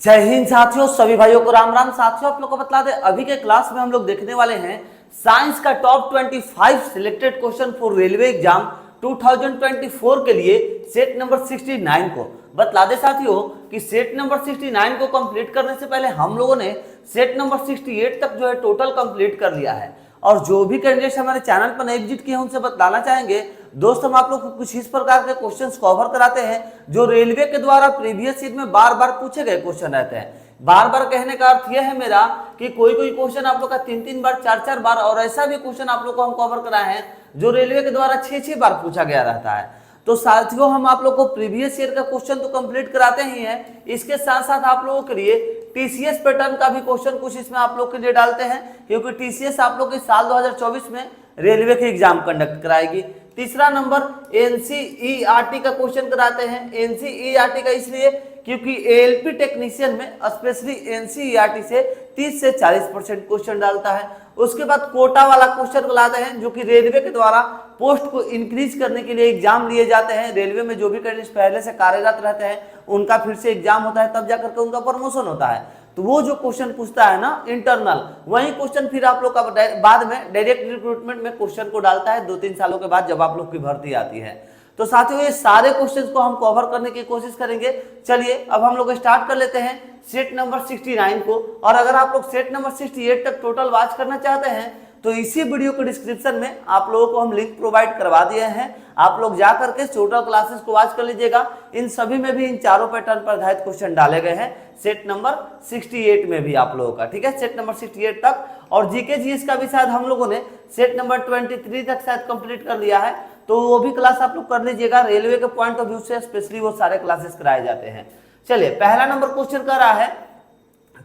जय हिंद साथियों, सभी भाइयों को राम राम। साथियों आप लोग को बता दें, अभी के क्लास में हम लोग देखने वाले हैं साइंस का top 25 selected question for railway exam 2024 के लिए सेट नंबर 69 को। बता दें साथियों कि सेट नंबर 69 को कंप्लीट करने से पहले हम लोगों ने सेट नंबर 68 तक जो है टोटल कंप्लीट कर लिया है। और जो भी कैंडिडेट्स हमारे चैनल पर नए विजिट किए हैं उनसे बताना चाहेंगे दोस्त, हम आप लोग को कुछ इस प्रकार के क्वेश्चंस कवर कराते हैं जो रेलवे के द्वारा प्रीवियस ईयर में बार बार पूछे गए क्वेश्चन रहते हैं। बार बार कहने का अर्थ यह है मेरा कि कोई कोई क्वेश्चन आप लोग का 3-3 बार 4-4 बार, और ऐसा भी क्वेश्चन आप लोग को हम कवर कराए हैं जो रेलवे के द्वारा 6-6 बार पूछा गया रहता है। तो साथियों हम आप लोग को प्रीवियस ईयर का क्वेश्चन तो कंप्लीट कराते ही हैं, इसके साथ साथ आप लोगों के लिए टीसीएस पैटर्न का भी क्वेश्चन कुछ इसमें आप लोग के लिए डालते हैं, क्योंकि टीसीएस आप लोग के साल 2024 में रेलवे के एग्जाम कंडक्ट कराएगी। तीसरा नंबर एनसीईआरटी का क्वेश्चन कराते हैं। एनसीईआरटी का इसलिए क्योंकि एएलपी टेक्नीशियन में स्पेशली एनसीईआरटी से 30 से 40% क्वेश्चन डालता है। उसके बाद कोटा वाला क्वेश्चन लाते हैं जो कि रेलवे के द्वारा पोस्ट को इंक्रीज करने के लिए एग्जाम लिए जाते हैं। रेलवे में जो भी कैंडिडेट पहले से कार्यरत रहते हैं उनका फिर से एग्जाम होता है, तब जाकर के उनका प्रमोशन होता है। तो वो जो क्वेश्चन पूछता है ना इंटरनल, वही क्वेश्चन फिर आप लोग का बाद में डायरेक्ट रिक्रूटमेंट में क्वेश्चन को डालता है 2-3 सालों के बाद जब आप लोग की भर्ती आती है। तो साथियों ये सारे क्वेश्चंस को हम कवर करने की कोशिश करेंगे। चलिए अब हम लोग स्टार्ट कर लेते हैं सेट नंबर 69 को। और अगर आप लोग सेट नंबर 68 तक टोटल वॉच करना चाहते हैं तो इसी वीडियो के डिस्क्रिप्शन में आप लोगों को हम लिंक प्रोवाइड करवा दिए हैं, आप लोग जा करके टोटल क्लासेस को वॉच कर लीजिएगा। इन सभी में भी इन चारों पैटर्न पर आधारित क्वेश्चन डाले गए हैं सेट नंबर 68 में भी आप लोगों का, ठीक है, सेट नंबर 68 तक। और जीके जीएस का भी शायद हम लोगों ने सेट नंबर 23 तक शायद कंप्लीट कर लिया है, तो वो भी क्लास आप लोग कर लीजिएगा। रेलवे के पॉइंट ऑफ व्यू से स्पेशली वो सारे क्लासेस कराए जाते हैं। चलिए पहला नंबर क्वेश्चन कर रहा है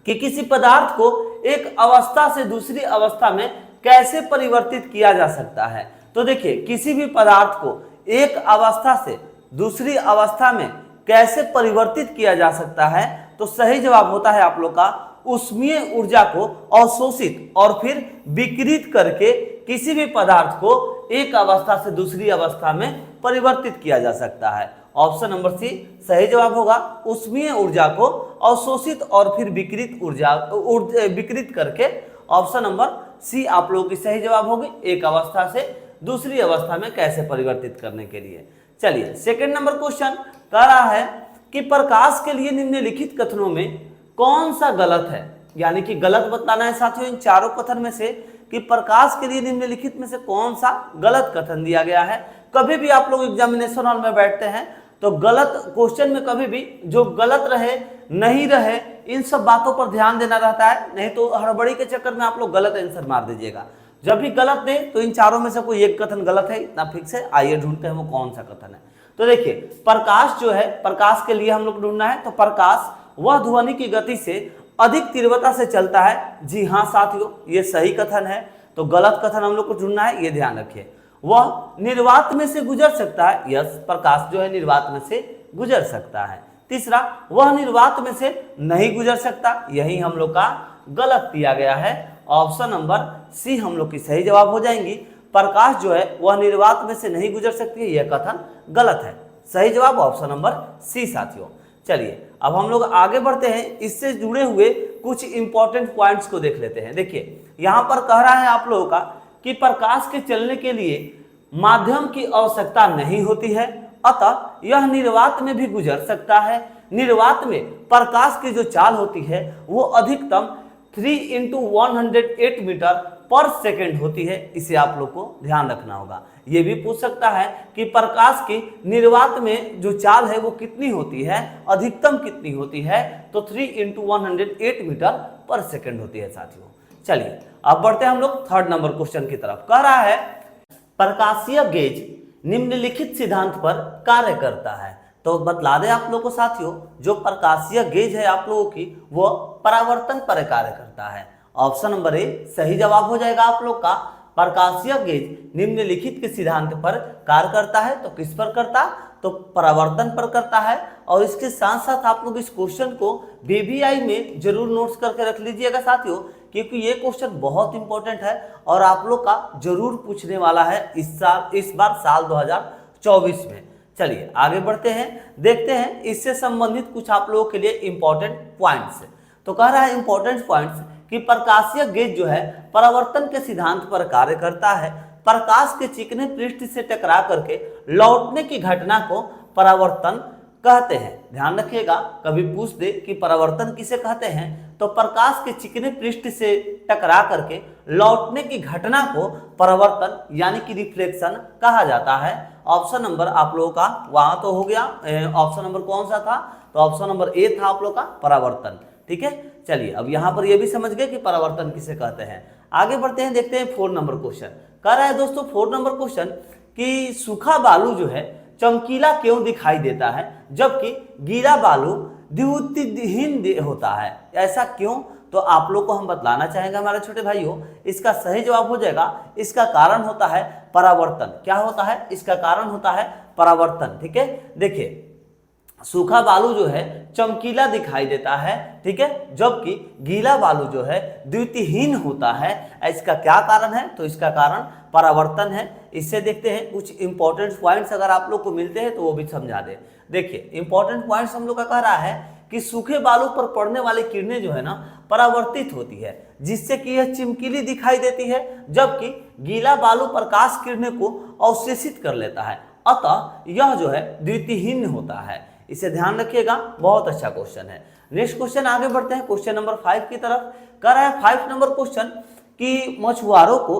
कि किसी पदार्थ को एक अवस्था से दूसरी अवस्था में कैसे परिवर्तित किया जा सकता है। तो देखिए किसी भी पदार्थ को एक अवस्था से दूसरी अवस्था में कैसे परिवर्तित किया जा सकता है, तो सही जवाब होता है आप लोग का ऊष्मीय ऊर्जा को अवशोषित और फिर विकृत करके किसी भी पदार्थ को एक अवस्था से दूसरी अवस्था में परिवर्तित किया जा सकता है। ऑप्शन नंबर सी सही जवाब होगा, ऊष्मीय ऊर्जा को अवशोषित और फिर विकृत करके। ऑप्शन नंबर सी आप लोगों की सही जवाब होगी, एक अवस्था से दूसरी अवस्था में कैसे परिवर्तित करने के लिए। चलिए सेकंड नंबर क्वेश्चन कह रहा है कि प्रकाश के लिए निम्नलिखित कथनों में कौन सा गलत है, यानी कि गलत बताना है साथियों इन चारों कथन में से कि प्रकाश के लिए निम्नलिखित में से कौन सा गलत कथन दिया गया है। कभी भी आप लोग एग्जामिनेशन हॉल में बैठते हैं तो गलत क्वेश्चन में कभी भी जो गलत रहे नहीं रहे इन सब बातों पर ध्यान देना रहता है, नहीं तो हड़बड़ी के चक्कर में आप लोग गलत आंसर मार दीजिएगा। जब भी गलत दे तो इन चारों में से कोई एक कथन गलत है, इतना फिक्स है। आइए ढूंढते हैं वो कौन सा कथन है। तो देखिए प्रकाश जो है, प्रकाश के लिए हम लोग ढूंढना है, तो प्रकाश वह ध्वनि की गति से अधिक तीव्रता से चलता है। जी हाँ साथियों ये सही कथन है। तो गलत कथन हम लोग को ढूंढना है, ये ध्यान रखिए। वह निर्वात में से गुजर सकता है, यस प्रकाश जो है निर्वात में से गुजर सकता है। तीसरा वह निर्वात में से नहीं गुजर सकता, यही हम लोग का गलत दिया गया है। ऑप्शन नंबर सी हम लोग की सही जवाब हो जाएंगी, प्रकाश जो है वह निर्वात में से नहीं गुजर सकती है, यह कथन गलत है। सही जवाब ऑप्शन नंबर सी साथियों। चलिए अब हम लोग आगे बढ़ते हैं, इससे जुड़े हुए कुछ इंपॉर्टेंट पॉइंट्स को देख लेते हैं। देखिए यहां पर कह रहा है आप लोगों का कि प्रकाश के चलने के लिए माध्यम की आवश्यकता नहीं होती है, अतः यह निर्वात में भी गुजर सकता है। निर्वात में प्रकाश की जो चाल होती है वो अधिकतम 3 × 108 मीटर पर सेकेंड होती है, इसे आप लोग को ध्यान रखना होगा। ये भी पूछ सकता है कि प्रकाश की निर्वात में जो चाल है वो कितनी होती है, अधिकतम कितनी होती है, तो 3 × 108 मीटर पर सेकेंड होती है साथियों। चलिए अब बढ़ते हैं हम लोग थर्ड नंबर क्वेश्चन की तरफ। कह रहा है प्रकाशीय गेज निम्नलिखित सिद्धांत पर कार्य करता है। तो बतला दें आप लोगों को साथियों, जो प्रकाशीय गेज है आप लोगों की वो परावर्तन पर कार्य करता है। ऑप्शन नंबर ए सही जवाब हो जाएगा आप लोग का, प्रकाशीय गेज निम्नलिखित के सिद्धांत पर कार्य करता है। तो किस पर करता, तो परावर्तन पर करता है। और इसके साथ साथ आप लोग इस क्वेश्चन को VVI में जरूर नोट्स करके रख लीजिएगा साथियों, क्योंकि ये क्वेश्चन बहुत इंपॉर्टेंट है और आप लोग का जरूर पूछने वाला है इस बार साल 2024 में। चलिए आगे बढ़ते हैं, देखते हैं इससे संबंधित कुछ आप लोगों के लिए इंपॉर्टेंट पॉइंट्स। तो कह रहा है इंपॉर्टेंट पॉइंट्स कि प्रकाशीय गेज जो है परावर्तन के सिद्धांत पर कार्य करता है। प्रकाश के चिकने पृष्ठ से टकरा करके लौटने की घटना को परावर्तन कहते हैं। ध्यान रखिएगा, कभी पूछ दे कि परावर्तन किसे कहते हैं, तो प्रकाश के चिकने पृष्ठ से टकरा करके लौटने की घटना को परावर्तन यानी कि रिफ्लेक्शन कहा जाता है। ऑप्शन नंबर आप लोगों का वहां तो हो गया, ऑप्शन नंबर कौन सा था, तो ऑप्शन नंबर ए था आप लोग का परावर्तन। ठीक है, चलिए अब यहां पर यह भी समझ गए कि परावर्तन किसे कहते हैं। आगे बढ़ते हैं, देखते हैं 4 नंबर क्वेश्चन। कह रहा है दोस्तों 4 नंबर क्वेश्चन कि सूखा बालू जो है चमकीला क्यों दिखाई देता है जबकि गीला बालू द्युतिहीन होता है, ऐसा क्यों? तो आप लोग को हम बतलाना चाहेंगे हमारे छोटे भाइयों, इसका सही जवाब हो जाएगा, इसका कारण होता है परावर्तन। क्या होता है? इसका कारण होता है परावर्तन। ठीक है, देखिए सूखा बालू जो है चमकीला दिखाई देता है, ठीक है, जबकि गीला बालू जो है द्युतिहीन होता है। इसका क्या कारण है? तो इसका कारण परावर्तन है। इससे देखते हैं कुछ इंपॉर्टेंट पॉइंट्स अगर आप लोग को मिलते हैं तो वो भी समझा दे। देखिए इंपॉर्टेंट पॉइंट्स हम लोग का कह रहा है कि सूखे बालू पर पड़ने वाली किरणें जो है ना परावर्तित होती है, जिससे कि यह चमकीली दिखाई देती है, जबकि गीला बालू प्रकाश किरणें को अवशोषित कर लेता है, अतः यह जो है द्युतिहीन होता है। इसे ध्यान रखिएगा, बहुत अच्छा क्वेश्चन है। नेक्स्ट क्वेश्चन आगे बढ़ते हैं क्वेश्चन नंबर 5 की तरफ। कह रहा है 5 नंबर क्वेश्चन कि मछुआरों को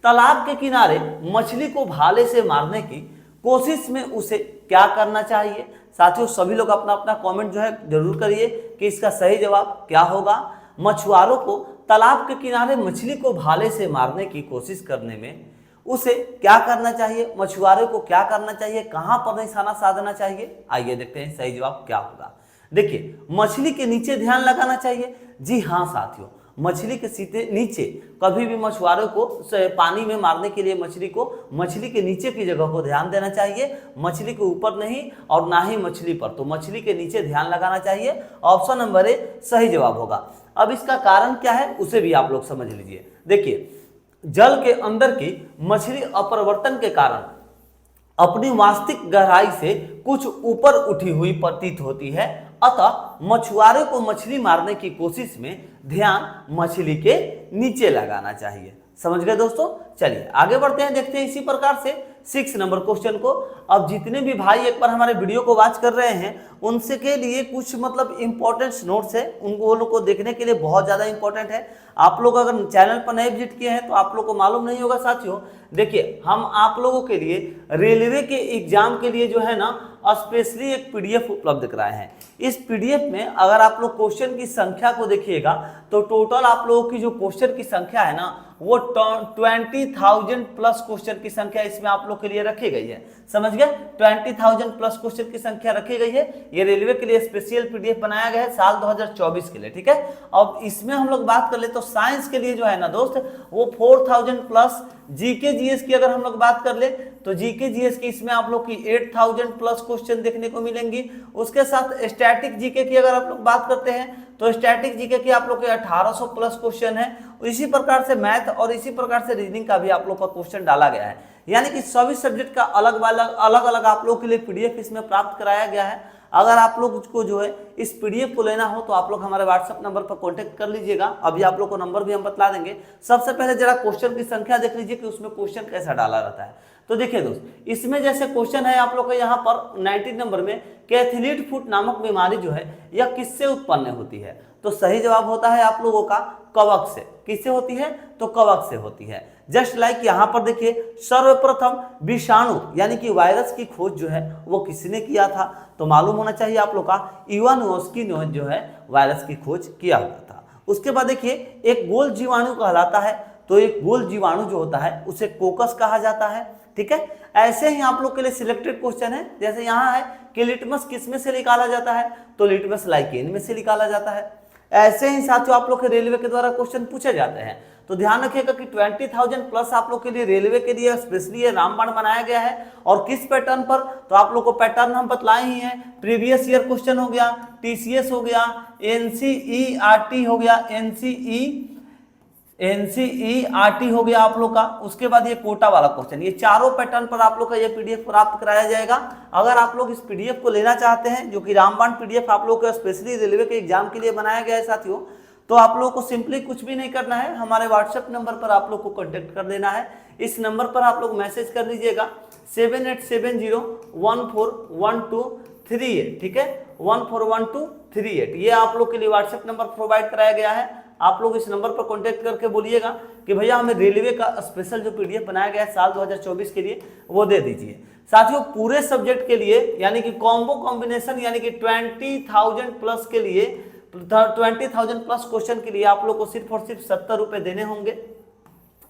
तालाब के किनारे मछली को भाले से मारने की कोशिश में उसे क्या करना चाहिए? साथियों सभी लोग अपना अपना कमेंट जो है जरूर करिए कि इसका सही जवाब क्या होगा। मछुआरों को तालाब के किनारे मछली को भाले से मारने की कोशिश करने में उसे क्या करना चाहिए? मछुआरे को क्या करना चाहिए? कहां पर निशाना साधना चाहिए? आइए देखते हैं सही जवाब क्या होगा। देखिए मछली के नीचे ध्यान लगाना चाहिए। जी हाँ साथियों, मछली के सीधे नीचे, कभी भी मछुआरों को पानी में मारने के लिए मछली को मछली के नीचे की जगह को ध्यान देना चाहिए, मछली के ऊपर नहीं और ना ही मछली पर, तो मछली के नीचे ध्यान लगाना चाहिए। ऑप्शन नंबर ए सही जवाब होगा। अब इसका कारण क्या है उसे भी आप लोग समझ लीजिए। देखिए जल के अंदर की मछली अपरिवर्तन के कारण अपनी वास्तविक गहराई से कुछ ऊपर उठी हुई प्रतीत होती है, अतः मछुआरे को मछली मारने की कोशिश में ध्यान मछली के नीचे लगाना चाहिए। समझ गए दोस्तों? चलिए आगे बढ़ते हैं, देखते हैं इसी प्रकार से 6 नंबर क्वेश्चन को। अब जितने भी भाई एक बार हमारे वीडियो को वॉच कर रहे हैं उनसे के लिए कुछ मतलब इंपॉर्टेंट नोट्स है, उनको वो लोग को देखने के लिए बहुत ज़्यादा इंपॉर्टेंट है। आप लोग अगर चैनल पर नए विजिट किए हैं तो आप लोग को मालूम नहीं होगा साथियों। देखिए हम आप लोगों के लिए रेलवे के एग्जाम के लिए जो है ना स्पेशली एक पीडीएफ उपलब्ध कराए हैं। इस पीडीएफ में अगर आप लोग क्वेश्चन की संख्या को देखिएगा तो टोटल आप लोगों की जो क्वेश्चन की संख्या है ना वो 20,000 प्लस क्वेश्चन की संख्या इसमें आप लोग के लिए रखी गई है। समझ गए? 20,000 प्लस क्वेश्चन की संख्या रखी गई है। ये रेलवे के लिए स्पेशल पीडीएफ बनाया गया है साल 2024 के लिए। ठीक है, अब इसमें हम लोग बात कर ले तो साइंस के लिए जो है ना दोस्त वो 4,000 प्लस, जीके जीएस की अगर हम लोग बात कर ले तो जीके जीएस की इसमें आप लोग की 8,000 प्लस क्वेश्चन देखने को मिलेंगी। उसके साथ स्टैटिक जीके की अगर आप लोग बात करते हैं तो स्टैटिक जीके की आप लोग के 1800 प्लस क्वेश्चन है। इसी प्रकार से मैथ और इसी प्रकार से रीजनिंग का भी आप लोग का क्वेश्चन डाला गया है, यानी कि सभी सब्जेक्ट का अलग अलग आप लोग के लिए पीडीएफ इसमें प्राप्त कराया गया है। अगर आप लोग को जो है इस पीडीएफ को लेना हो तो आप लोग हमारे व्हाट्सएप नंबर पर कांटेक्ट कर लीजिएगा। अभी आप लोग को नंबर भी हम बतला देंगे। सबसे पहले जरा क्वेश्चन की संख्या देख लीजिए कि उसमें क्वेश्चन कैसा डाला रहता है। तो देखिए दोस्त इसमें जैसे क्वेश्चन है आप लोग का यहाँ पर 19 नंबर में कि एथलीट फुट नामक बीमारी जो है यह किससे उत्पन्न होती है? तो सही जवाब होता है आप लोगों का कवक से। किससे होती है? तो कवक से होती है। जस्ट लाइक यहाँ पर देखिए सर्वप्रथम विषाणु यानी कि वायरस की खोज जो है वो किसने किया था? तो मालूम होना चाहिए आप लोग का इवानोव्स्की ने जो है वायरस की खोज किया हुआ था। उसके बाद देखिए एक गोल जीवाणु कहलाता है, तो एक गोल जीवाणु जो होता है उसे कोकस कहा जाता है। ठीक है, ऐसे ही आप लोग के लिए सिलेक्टेड क्वेश्चन है। जैसे यहाँ है कि लिटमस किस में से निकाला जाता है? तो लिटमस लाइकेन में से निकाला जाता है। ऐसे ही साथियों आप लोग के रेलवे के द्वारा क्वेश्चन पूछे जाते हैं। तो ध्यान रखिएगा कि 20,000 प्लस आप लोग के लिए रेलवे के लिए स्पेशली रामबाण बनाया गया है। और किस पैटर्न पर? तो आप लोग को पैटर्न हम बतलाए ही हैं। प्रीवियस ईयर क्वेश्चन हो गया, टीसीएस हो गया, एनसीईआरटी हो गया, एनसीईआरटी हो गया आप लोग का। उसके बाद ये कोटा वाला क्वेश्चन, ये चारों पैटर्न पर आप लोग का ये पीडीएफ प्राप्त कराया जाएगा। अगर आप लोग इस पीडीएफ को लेना चाहते हैं, जो कि रामबाण पीडीएफ आप लोग का स्पेशली रेलवे के एग्जाम के लिए बनाया गया है साथियों, तो आप लोग को सिंपली कुछ भी नहीं करना है, हमारे व्हाट्सएप नंबर पर आप लोग को कॉन्टेक्ट कर देना है। इस नंबर पर आप लोग मैसेज कर दीजिएगा 7870141238, ठीक है, 141238। ये आप लोग के लिए व्हाट्सएप नंबर प्रोवाइड कराया गया है। आप लोग इस नंबर पर कांटेक्ट करके बोलिएगा कि भैया हमें रेलवे का स्पेशल जो पीडीएफ बनाया गया है साल 2024 के लिए वो दे दीजिए। साथियों पूरे सब्जेक्ट के लिए यानी कि कॉम्बो कॉम्बिनेशन यानी कि 20,000 प्लस के लिए 20,000 प्लस क्वेश्चन के लिए आप लोग को सिर्फ और सिर्फ 70 रुपए देने होंगे।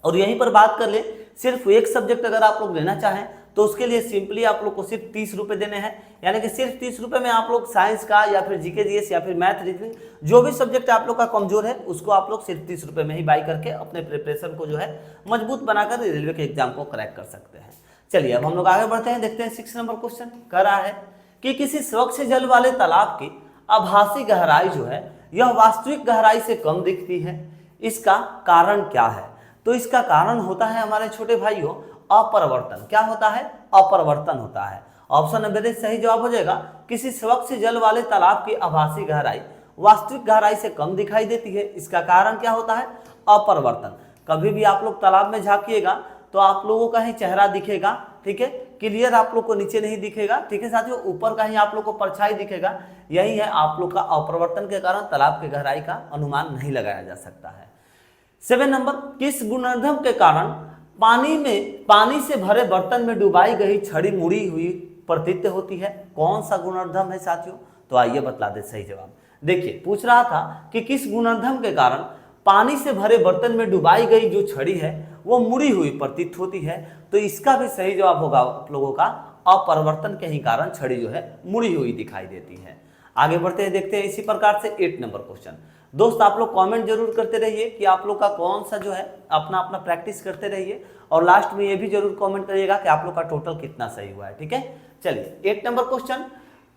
और यहीं पर बात कर ले, सिर्फ एक सब्जेक्ट अगर आप लोग लेना चाहें तो उसके लिए सिंपली आप लोग को सिर्फ 30 रुपए देने हैं। यानी कि सिर्फ 30 रुपए में आप लोग साइंस का या फिर जीके जीएस या फिर मैथ रीजनिंग जो भी सब्जेक्ट आप लोग का कमजोर है उसको आप लोग सिर्फ 30 रुपए में ही बाई करके अपने प्रिपरेशन को जो है मजबूत बनाकर रेलवे के एग्जाम को क्रैक कर सकते हैं। चलिए अब हम लोग आगे बढ़ते हैं, देखते हैं 6 नंबर क्वेश्चन कह रहा है कि किसी स्वच्छ जल वाले तालाब की आभासी गहराई जो है यह वास्तविक गहराई से कम दिखती है, इसका कारण क्या है? तो इसका कारण होता है हमारे छोटे भाइयों अपरिवर्तन। क्या होता है? अपरिवर्तन होता है। ऑप्शन नंबर ए सही जवाब हो जाएगा। किसी स्वच्छ जल वाले तालाब की आभासी गहराई वास्तविक गहराई से कम दिखाई देती है, इसका कारण क्या होता है? अपरिवर्तन। कभी भी आप लोग तालाब में झांकिएगा तो आप लोगों का ही चेहरा दिखेगा, ठीक है, क्लियर आप लोग को नीचे नहीं दिखेगा, ठीक है साथियों, ऊपर का ही आप लोग को परछाई दिखेगा। यही है आप लोग का अपरिवर्तन के कारण तालाब की गहराई का अनुमान नहीं लगाया जा सकता है। 7 नंबर, किस गुणधर्म के कारण पानी से भरे बर्तन में डुबाई गई छड़ी मुड़ी हुई प्रतीत होती है? कौन सा गुणधर्म है साथियों? तो आइए बतला दे सही जवाब। देखिए पूछ रहा था कि किस गुणधर्म के कारण पानी से भरे बर्तन में डुबाई गई जो छड़ी है वो मुड़ी हुई प्रतीत होती है, तो इसका भी सही जवाब होगा आप लोगों का अपरिवर्तन के ही कारण छड़ी जो है मुड़ी हुई दिखाई देती है। आगे बढ़ते हैं, देखते हैं इसी प्रकार से 8 नंबर क्वेश्चन। दोस्त आप लोग कमेंट जरूर करते रहिए कि आप लोग का कौन सा जो है अपना अपना प्रैक्टिस करते रहिए, और लास्ट में ये भी जरूर कमेंट करिएगा कि आप लोग का टोटल कितना सही हुआ है, ठीक है। चलिए 8 नंबर क्वेश्चन,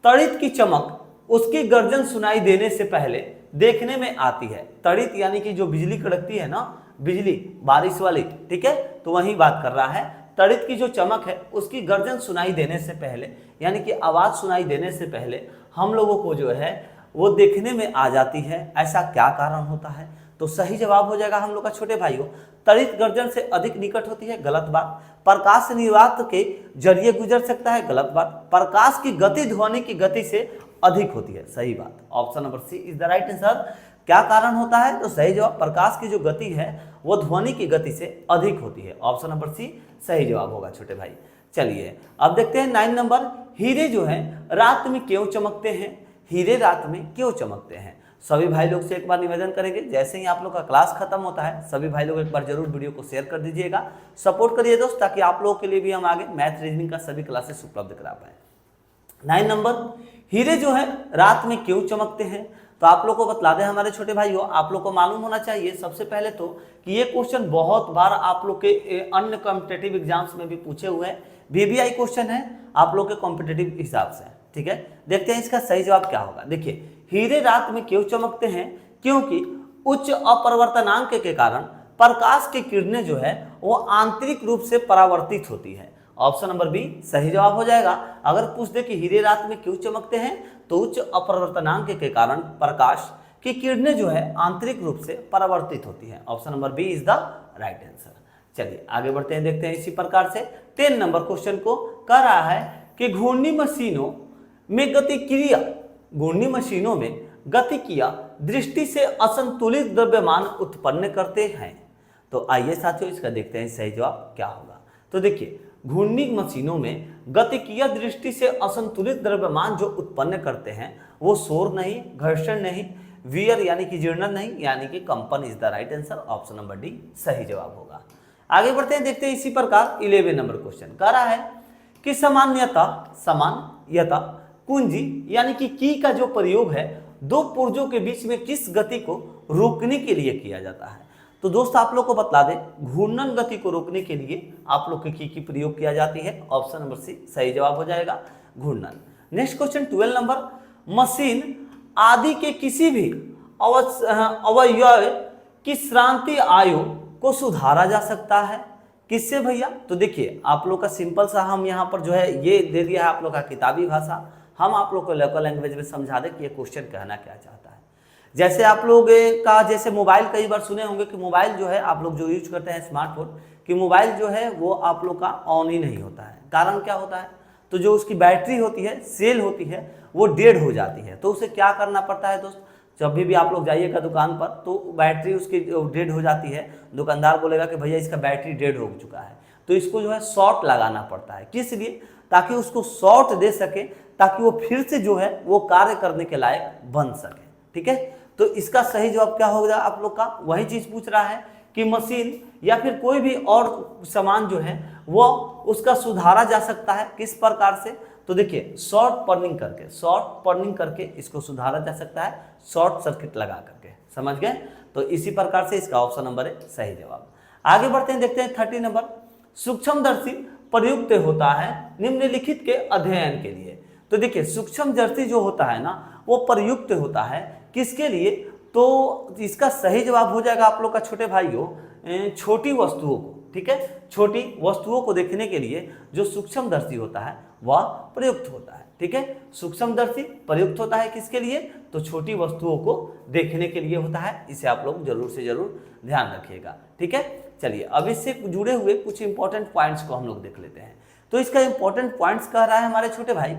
तड़ित की चमक उसकी गर्जन सुनाई देने से पहले देखने में आती है। तड़ित यानी कि जो बिजली कड़कती है ना, बिजली बारिश वाली, ठीक है, तो वही बात कर रहा है। तड़ित की जो चमक है उसकी गर्जन सुनाई देने से पहले यानी कि आवाज सुनाई देने से पहले हम लोगों को जो है वो देखने में आ जाती है, ऐसा क्या कारण होता है? तो सही जवाब हो जाएगा हम लोग का छोटे भाइयों, तड़ित गर्जन से अधिक निकट होती है, गलत बात। प्रकाश निर्वात के जरिए गुजर सकता है, गलत बात। प्रकाश की गति ध्वनि की गति से अधिक होती है, सही बात। Option number C is the right answer. क्या कारण होता है? तो सही जवाब, प्रकाश की जो गति है वो ध्वनि की गति से अधिक होती है। ऑप्शन नंबर सी सही जवाब होगा छोटे भाई। चलिए अब देखते हैं 9 नंबर, हीरे जो है रात में क्यों चमकते हैं? हीरे रात में क्यों चमकते हैं? सभी भाई लोग से एक बार निवेदन करेंगे, जैसे ही आप लोग का क्लास खत्म होता है सभी भाई लोग एक बार जरूर वीडियो को शेयर कर दीजिएगा, सपोर्ट करिए दोस्त, ताकि आप लोगों के लिए भी हम आगे मैथ रीजनिंग का सभी क्लासेस उपलब्ध करा पाए। 9 नंबर, हीरे जो है रात में क्यों चमकते हैं? तो आप लोग को बतला दें हमारे छोटे भाइयों, आप लोग को मालूम होना चाहिए सबसे पहले तो कि ये क्वेश्चन बहुत बार आप लोग के अन्य कॉम्पिटेटिव एग्जाम्स में भी पूछे हुए हैं, VBI क्वेश्चन है आप लोग के कॉम्पिटेटिव हिसाब से, ठीक है। देखते हैं इसका सही जवाब क्या होगा। देखिए हीरे रात में क्यों चमकते हैं? क्योंकि उच्च अपरिवर्तनांक के कारण प्रकाश की किरणें जो है वो आंतरिक रूप से परावर्तित होती है। ऑप्शन नंबर बी सही जवाब हो जाएगा। अगर पूछ दे कि हीरे रात में क्यों चमकते हैं, तो उच्च अपरिवर्तनांक के कारण प्रकाश की किरणें जो है आंतरिक रूप से परावर्तित होती है। Option number B is the right answer. चलिए आगे बढ़ते हैं, देखते हैं इसी प्रकार से 10 नंबर क्वेश्चन को कह रहा है कि घूर्णी मशीनों में गतिकिया दृष्टि से असंतुलित द्रव्यमान उत्पन्न करते हैं। तो आइए साथियों इसका देखते हैं सही जवाब क्या होगा। तो देखिए घूर्णी मशीनों में गतिकीय दृष्टि से असंतुलित द्रव्यमान जो उत्पन्न करते हैं वो शोर नहीं, घर्षण नहीं, वियर यानी कि जीर्णन नहीं, यानी कि कंपन is the right answer. Option number D सही जवाब होगा। आगे बढ़ते हैं, देखते हैं इसी प्रकार 11 नंबर क्वेश्चन कह रहा है कि सामान्यतः कुंजी यानी कि की का जो प्रयोग है दो पुर्जों के बीच में किस गति को रोकने के लिए किया जाता है? तो दोस्त आप लोग को बतला दे, घूर्णन गति को रोकने के लिए आप लोग की प्रयोग किया जाती है। ऑप्शन नंबर सी सही जवाब हो जाएगा, घूर्णन। नेक्स्ट क्वेश्चन 12 नंबर, मशीन आदि के किसी भी अवयव कि श्रांति आयु को सुधारा जा सकता है। किससे भैया? तो देखिए आप लोग का सिंपल सा हम यहाँ पर जो है ये दे दिया है आप लोग का किताबी भाषा, हम आप लोग को लोकल लैंग्वेज में समझा दें कि ये क्वेश्चन कहना क्या चाहता है। जैसे आप लोग का जैसे मोबाइल कई बार सुने होंगे कि मोबाइल जो है आप लोग जो यूज करते हैं स्मार्टफोन, कि मोबाइल जो है वो आप लोग का ऑन ही नहीं होता है। कारण क्या होता है? तो जो उसकी बैटरी होती है, सेल होती है, वो डेड हो जाती है। तो उसे क्या करना पड़ता है दोस्त? जब भी आप लोग जाइएगा दुकान पर तो बैटरी उसकी डेड हो जाती है, दुकानदार बोलेगा कि भैया इसका बैटरी डेड हो चुका है, तो इसको जो है शॉर्ट लगाना पड़ता है। किस लिए? ताकि उसको शॉर्ट दे सके, ताकि वो फिर से जो है वो कार्य करने के लायक बन सके। ठीक है, तो इसका सही जवाब क्या होगा आप लोग का? वही चीज पूछ रहा है कि मशीन या फिर कोई भी और सामान जो है वो उसका सुधारा जा सकता है। किस प्रकार से? तो देखिए शॉर्ट पर्निंग करके इसको सुधारा जा सकता है, शॉर्ट सर्किट लगा करके। समझ गए? तो इसी प्रकार से इसका ऑप्शन नंबर है सही जवाब। आगे बढ़ते हैं, देखते हैं 30 नंबर। सूक्ष्मदर्शी प्रयुक्त होता है निम्नलिखित के अध्ययन के लिए। तो देखिए सूक्ष्मदर्शी जो होता है ना वो प्रयुक्त होता है किसके लिए? तो इसका सही जवाब हो जाएगा आप लोग का छोटे भाइयों छोटी वस्तुओं को। ठीक है, छोटी वस्तुओं को देखने के लिए जो सूक्ष्मदर्शी होता है वह प्रयुक्त होता है। ठीक है, सूक्ष्मदर्शी प्रयुक्त होता है किसके लिए? तो छोटी वस्तुओं को देखने के लिए होता है। इसे आप लोग जरूर से जरूर ध्यान रखिएगा। ठीक है, चलिए अब इससे जुड़े हुए कुछ इंपॉर्टेंट पॉइंट्स को हम लोग देख लेते हैं। तो इसका इंपॉर्टेंट पॉइंट्स कह रहा है हमारे छोटे भाई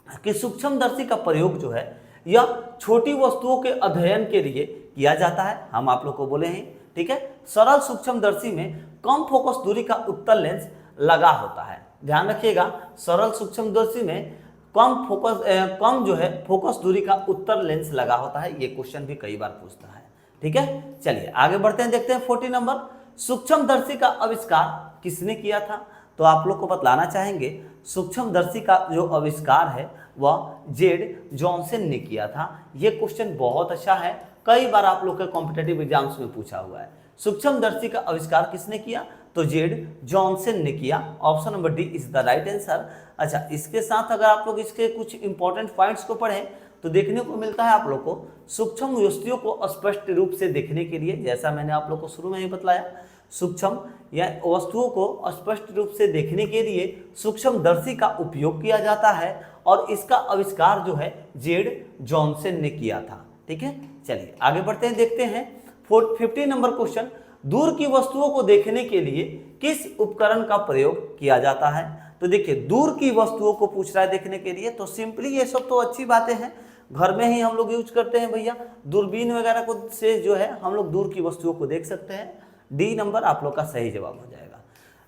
कि सूक्ष्मदर्शी का प्रयोग जो है यह छोटी वस्तुओं के अध्ययन के लिए किया जाता है। हम आप लोग को बोले हैं। ठीक है, सरल सूक्ष्मदर्शी में कम फोकस दूरी का उत्तल लेंस लगा होता है। ध्यान रखिएगा, सरल सूक्ष्मदर्शी में कम जो है फोकस दूरी का उत्तल लेंस लगा होता है। ये क्वेश्चन भी कई बार पूछता है। ठीक है, चलिए आगे बढ़ते हैं, देखते हैं 40 नंबर। सूक्ष्मदर्शी का आविष्कार किसने किया था? तो आप लोग को बतलाना चाहेंगे सूक्ष्मदर्शी का जो आविष्कार है वह जेड जॉनसन ने किया था। यह क्वेश्चन बहुत अच्छा है, कई बार आप लोग के कॉम्पिटेटिव एग्जाम्स में पूछा हुआ है। सूक्ष्मदर्शी का आविष्कार किसने किया? तो जेड जॉनसन ने किया। Option number D is the right answer. अच्छा, इसके साथ अगर आप लोग इसके कुछ इंपॉर्टेंट पॉइंट्स को पढ़ें तो देखने को मिलता है आप लोग को सूक्ष्म वस्तुओं को स्पष्ट रूप से देखने के लिए, जैसा मैंने आप लोग को शुरू में ही बतलाया, सूक्ष्म या वस्तुओं को स्पष्ट रूप से देखने के लिए सूक्ष्मदर्शी का उपयोग किया जाता है और इसका आविष्कार जो है जेड जॉनसन ने किया था। ठीक है, चलिए आगे बढ़ते हैं, देखते हैं 50 नंबर क्वेश्चन। दूर की वस्तुओं को देखने के लिए किस उपकरण का प्रयोग किया जाता है? तो देखिए दूर की वस्तुओं को पूछ रहा है देखने के लिए, तो सिंपली ये सब तो अच्छी बातें हैं, घर में ही हम लोग यूज करते हैं भैया, दूरबीन वगैरह को से जो है हम लोग दूर की वस्तुओं को देख सकते हैं। डी नंबर आप लोग का सही जवाब हो जाएगा।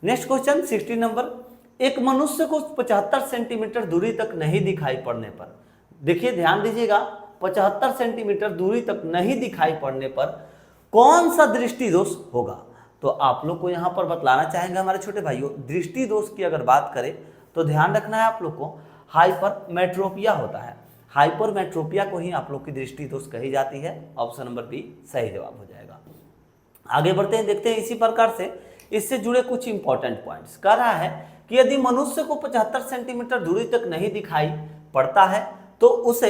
Next question 60 number. एक मनुष्य को 75 सेंटीमीटर दूरी तक नहीं दिखाई पड़ने पर, देखिए ध्यान दीजिएगा, 75 सेंटीमीटर दूरी तक नहीं दिखाई पड़ने पर कौन सा दृष्टि दोष होगा? तो आप लोग को यहाँ पर बतलाना चाहेंगे हमारे छोटे भाइयों, दृष्टि दोष की अगर बात करें तो ध्यान रखना है आप लोग को हाइपरमेट्रोपिया होता है। हाइपरमेट्रोपिया को ही आप लोग की दृष्टि दोष कही जाती है। ऑप्शन नंबर बी सही जवाब हो जाएगा। आगे बढ़ते हैं, देखते हैं इसी प्रकार से इससे जुड़े कुछ इंपॉर्टेंट पॉइंट्स। कह रहा है कि यदि मनुष्य को 75 सेंटीमीटर दूरी तक नहीं दिखाई पड़ता है तो उसे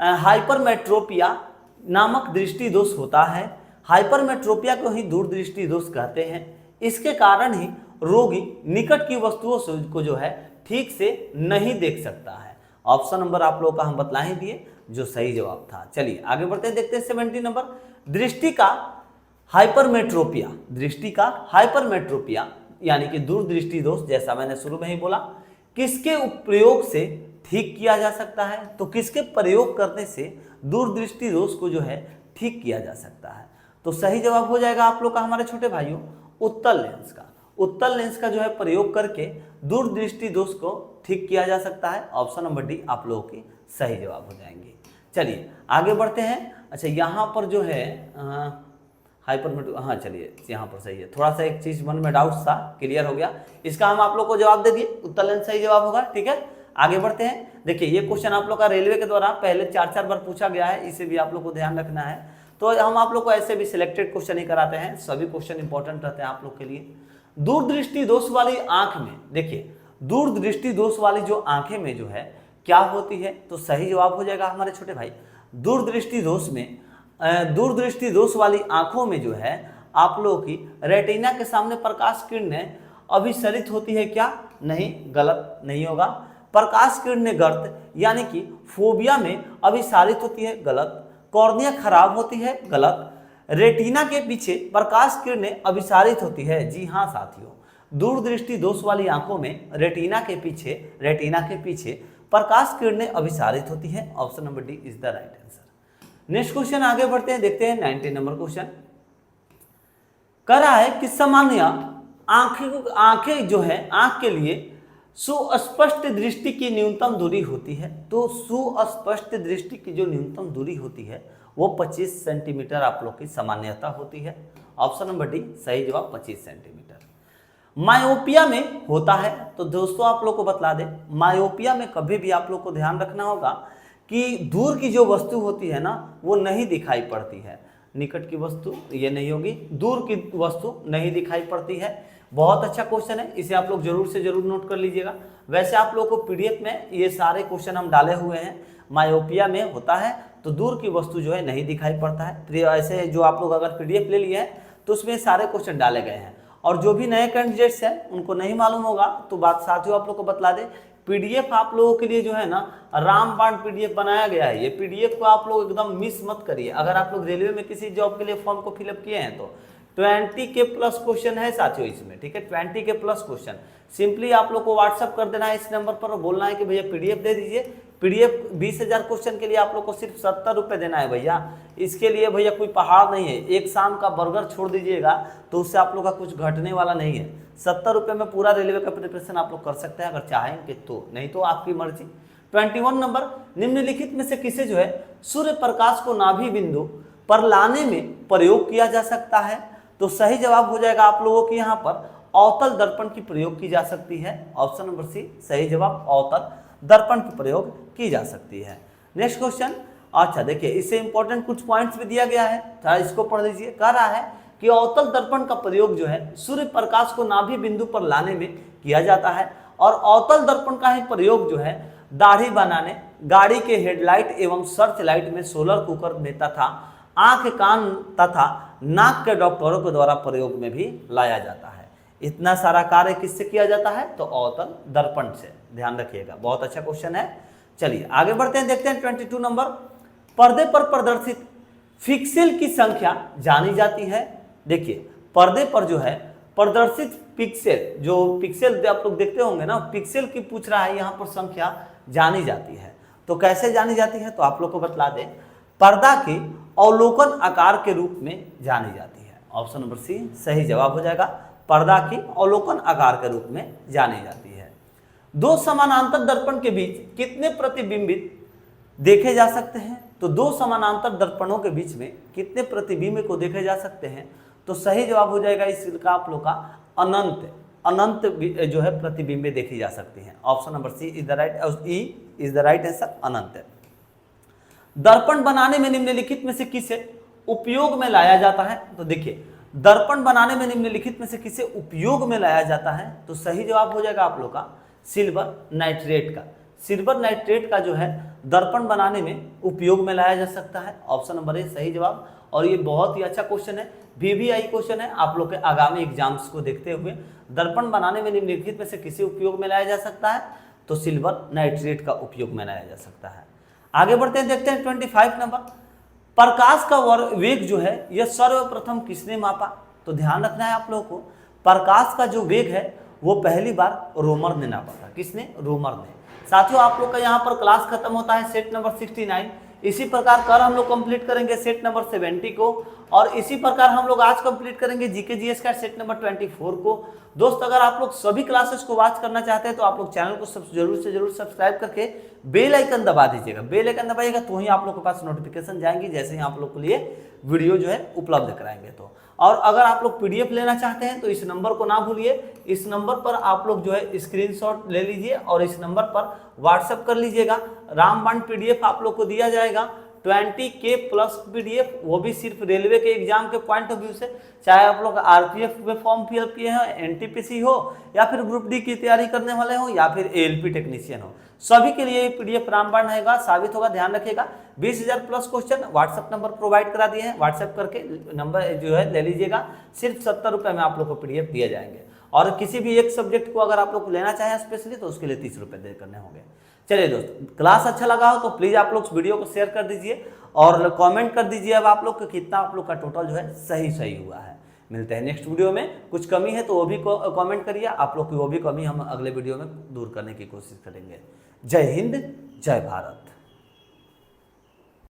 हाइपरमेट्रोपिया नामक दृष्टि दोष होता है। हाइपरमेट्रोपिया को ही दूरदृष्टि दोष कहते हैं। इसके कारण ही रोगी निकट की वस्तुओं को जो है ठीक से नहीं देख सकता है। ऑप्शन नंबर आप लोगों का हम बतला ही दिए जो सही जवाब था। चलिए आगे बढ़ते हैं, देखते हैं 70 नंबर। दृष्टि का हाइपरमेट्रोपिया यानी कि दूरदृष्टि दोष, जैसा मैंने शुरू में ही बोला, किसके प्रयोग से ठीक किया जा सकता है? तो किसके प्रयोग करने से दूरदृष्टि दोष को जो है ठीक किया जा सकता है? तो सही जवाब हो जाएगा आप लोग का हमारे छोटे भाइयों उत्तल लेंस का। उत्तल लेंस का जो है प्रयोग करके दूरदृष्टि दोष को ठीक किया जा सकता है। ऑप्शन नंबर डी आप लोगों की सही जवाब हो जाएंगे। चलिए आगे बढ़ते हैं। अच्छा यहाँ पर जो है हाइपरमेट्रो, हाँ चलिए यहाँ पर सही है, थोड़ा सा एक चीज मन में डाउट था, क्लियर हो गया, इसका हम आप लोग को जवाब दे दिए, उत्तल लेंस सही जवाब होगा। ठीक है, आगे बढ़ते हैं। देखिए ये क्वेश्चन आप लोग का रेलवे के द्वारा पहले 4 बार पूछा गया है, इसे भी आप लोग को ध्यान रखना है। तो हम आप लोग को ऐसे भी सिलेक्टेड क्वेश्चन ही कराते हैं, सभी क्वेश्चन इंपॉर्टेंट रहते हैं आप लोग के लिए। दूरदृष्टि दोष वाली आंख में, देखिए दूरदृष्टि दोष वाली जो आंखें में जो है क्या होती है? तो सही जवाब हो जाएगा हमारे छोटे भाई, दूरदृष्टि दोष में दूरदृष्टि दोष वाली आंखों में जो है आप लोगों की रेटिना के सामने प्रकाश किरणें अभिसरित होती है क्या? नहीं, गलत नहीं होगा। प्रकाश किरणें गर्त यानी कि फोबिया में अभिसारित होती है, गलत। कॉर्निया खराब होती है, गलत। रेटिना के पीछे प्रकाश किरणें अभिसारित होती है, जी हाँ साथियों, दूरदृष्टि दोष वाली आंखों में रेटिना के पीछे प्रकाश किरणें अभिसारित होती है। Option number D is the right answer. Next question आगे बढ़ते हैं, देखते हैं 19 नंबर क्वेश्चन। कह रहा है कि सामान्य आंखें जो है आंख के लिए सुस्पष्ट दृष्टि की न्यूनतम दूरी होती है। तो सुस्पष्ट दृष्टि की जो न्यूनतम दूरी होती है वो 25 सेंटीमीटर आप लोग की सामान्यता होती है। ऑप्शन नंबर डी सही जवाब 25 सेंटीमीटर। मायोपिया में होता है, तो दोस्तों आप लोग को बतला दें, मायोपिया में कभी भी आप लोग को ध्यान रखना होगा कि दूर की जो वस्तु होती है ना वो नहीं दिखाई पड़ती है। निकट की वस्तु ये नहीं होगी, दूर की वस्तु नहीं दिखाई पड़ती है। बहुत अच्छा क्वेश्चन है, इसे आप लोग जरूर से जरूर नोट कर लीजिएगा। वैसे आप लोग को पीडीएफ में ये सारे क्वेश्चन हम डाले हुए हैं। मायोपिया में होता है तो दूर की वस्तु जो है नहीं दिखाई पड़ता है। ऐसे जो आप लोग अगर पीडीएफ ले लिए हैं तो उसमें सारे क्वेश्चन डाले गए हैं, और जो भी नए कैंडिडेट्स हैं उनको नहीं मालूम होगा तो बात साथियों आप लोग को बतला दे। पीडीएफ आप लोगों के लिए जो है ना रामबाण पीडीएफ बनाया गया है। ये पीडीएफ को आप लोग एकदम मिस मत करिए। अगर आप लोग रेलवे में किसी जॉब के लिए फॉर्म को फिलअप किए हैं तो 20 के प्लस क्वेश्चन है साथियों इसमें, ठीक है, 20 के प्लस क्वेश्चन। सिंपली आप लोग को व्हाट्सअप कर देना है इस नंबर पर और बोलना है कि भैया पीडीएफ दे दीजिए। पीडीएफ 20,000 क्वेश्चन के लिए आप लोग को सिर्फ 70 रुपये देना है भैया। इसके लिए भैया कोई पहाड़ नहीं है, एक शाम का बर्गर छोड़ दीजिएगा तो उससे आप लोग का कुछ घटने वाला नहीं है। 70 रुपये में पूरा रेलवे का प्रिपरेशन आप लोग कर सकते हैं अगर चाहेंगे तो, नहीं तो आपकी मर्जी। 21 नंबर, निम्नलिखित में से किसे जो है सूर्य प्रकाश को नाभि बिंदु पर लाने में प्रयोग किया जा सकता है? तो सही जवाब हो जाएगा आप लोगों की यहाँ पर अवतल दर्पण की प्रयोग की जा सकती है। ऑप्शन नंबर सी सही जवाब, अवतल दर्पण की प्रयोग की जा सकती है। नेक्स्ट क्वेश्चन, अच्छा देखिए इससे इंपॉर्टेंट कुछ पॉइंट्स भी दिया गया है, थोड़ा इसको पढ़ लीजिए। कह रहा है कि अवतल दर्पण का प्रयोग जो है सूर्य प्रकाश को नाभि बिंदु पर लाने में किया जाता है, और अवतल दर्पण का ही प्रयोग जो है दाढ़ी बनाने, गाड़ी के हेडलाइट एवं सर्च लाइट में सोलर कुकर में तथा आंख, कान तथा नाक के डॉक्टरों के द्वारा प्रयोग में भी लाया जाता है। इतना सारा कार्य किससे किया जाता है? तो अवतल दर्पण से, ध्यान रखिएगा। बहुत अच्छा क्वेश्चन है। चलिए आगे बढ़ते हैं, देखते हैं 22 नंबर। पर्दे पर प्रदर्शित पिक्सेल की संख्या जानी जाती है। देखिए पर्दे पर जो है प्रदर्शित पिक्सेल, जो पिक्सेल आप लोग देखते होंगे ना, पिक्सेल की पूछ रहा है यहाँ पर संख्या जानी जाती है। तो कैसे जानी जाती है? तो आप लोग को बतला दें, पर्दा के अवलोकन आकार के रूप में जानी जाती है। ऑप्शन नंबर सी सही जवाब हो जाएगा, पर्दा की अवलोकन आकार के रूप में जानी जाती है। दो समानांतर दर्पण के बीच कितने प्रतिबिंबित देखे जा सकते हैं? तो दो समानांतर दर्पणों के बीच में कितने प्रतिबिंब को देखे जा सकते हैं? तो सही जवाब हो जाएगा इसका आप लोग का अनंत जो है प्रतिबिंबे देखी जा सकती हैं। Option number C is the right, E is the right answer, Anant. दर्पण बनाने में निम्नलिखित में से किसे उपयोग में लाया जाता है? तो देखिए दर्पण बनाने में निम्नलिखित में से किसे उपयोग में लाया जाता है? तो सही जवाब हो जाएगा आप लोग का सिल्वर नाइट्रेट का। सिल्वर नाइट्रेट का जो है दर्पण बनाने में उपयोग में लाया जा सकता है। ऑप्शन नंबर ए सही जवाब। और ये बहुत ही अच्छा क्वेश्चन है, VVI क्वेश्चन है आप लोग के आगामी एग्जाम्स को देखते हुए। दर्पण बनाने में निम्नलिखित में से किसे उपयोग में लाया जा सकता है? तो सिल्वर नाइट्रेट का उपयोग में लाया जा सकता है। आगे बढ़ते हैं, देखते हैं 25 नंबर। प्रकाश का वेग जो है यह सर्वप्रथम किसने मापा? तो ध्यान रखना है आप लोगों को, प्रकाश का जो वेग है वो पहली बार रोमर ने नापा था। किसने? रोमर ने। साथियों आप लोग का यहाँ पर क्लास खत्म होता है सेट नंबर 69। इसी प्रकार कल हम लोग कंप्लीट करेंगे सेट नंबर 70 को, और इसी प्रकार हम लोग आज कंप्लीट करेंगे जीके जीएस का सेट नंबर 24 को। दोस्त अगर आप लोग सभी क्लासेस को वॉच करना चाहते हैं तो आप लोग चैनल को जरूर से जरूर सब्सक्राइब करके बेल आइकन दबा दीजिएगा। बेल आइकन दबाइएगा तो ही आप लोग के पास नोटिफिकेशन जाएंगी जैसे ही आप लोग के लिए वीडियो जो है उपलब्ध कराएंगे। तो और अगर आप लोग पीडीएफ लेना चाहते हैं तो इस नंबर को ना भूलिए, इस नंबर पर आप लोग जो है स्क्रीनशॉट ले लीजिए और इस नंबर पर व्हाट्सएप कर लीजिएगा। रामबाण पीडीएफ आप लोग को दिया जाएगा 20K प्लस PDF, वो भी सिर्फ रेलवे के एग्जाम के पॉइंट ऑफ व्यू से, चाहे आप लोग RPF में फॉर्म फिलअप किए हैं, NTPC हो या फिर ग्रुप डी की तैयारी करने वाले हो या फिर ALP टेक्नीशियन हो, सभी के लिए PDF रामबाण रहेगा, साबित होगा। ध्यान रखिएगा 20,000 plus question WhatsApp number provide करा दिए हैं, व्हाट्सएप करके नंबर जो है ले लीजिएगा। सिर्फ 70 रुपये में आप लोग को PDF दिए जाएंगे, और किसी भी एक सब्जेक्ट को अगर आप लोग लेना चाहें स्पेशली तो उसके लिए 30 रुपये दे करने होंगे। चलिए दोस्तों, क्लास अच्छा लगा हो तो प्लीज़ आप लोग वीडियो को शेयर कर दीजिए और कमेंट कर दीजिए अब आप लोग कितना आप लोग का टोटल जो है सही हुआ है। मिलते हैं नेक्स्ट वीडियो में। कुछ कमी है तो वो भी कमेंट करिए, आप लोग की वो भी कमी हम अगले वीडियो में दूर करने की कोशिश करेंगे। जय हिंद, जय भारत।